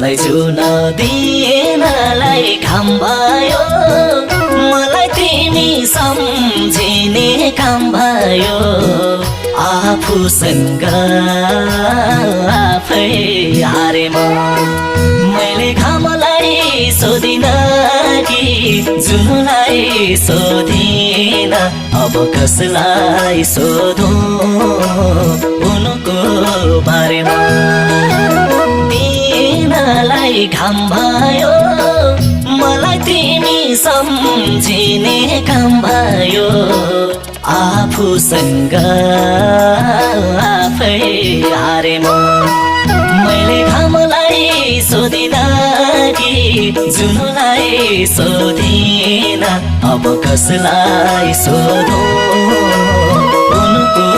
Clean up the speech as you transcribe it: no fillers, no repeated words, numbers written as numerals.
आफलाई जुन दिनलाई घाम भयो मलाई तिमी सम्झिने काम भयो आफूसँग आफै हारे मैले घामलाई सोधिन कि जुनलाई सोधिन अब कसलाई सोधौं उनको बारेमा दिनलाई घाम भयो मलाई तिमी सम्झिने काम भयो आफूसँग आफै हारे मैले घामलाई सोधिन कि जुनलाई सोधिन अब कसलाई सोधौं उनको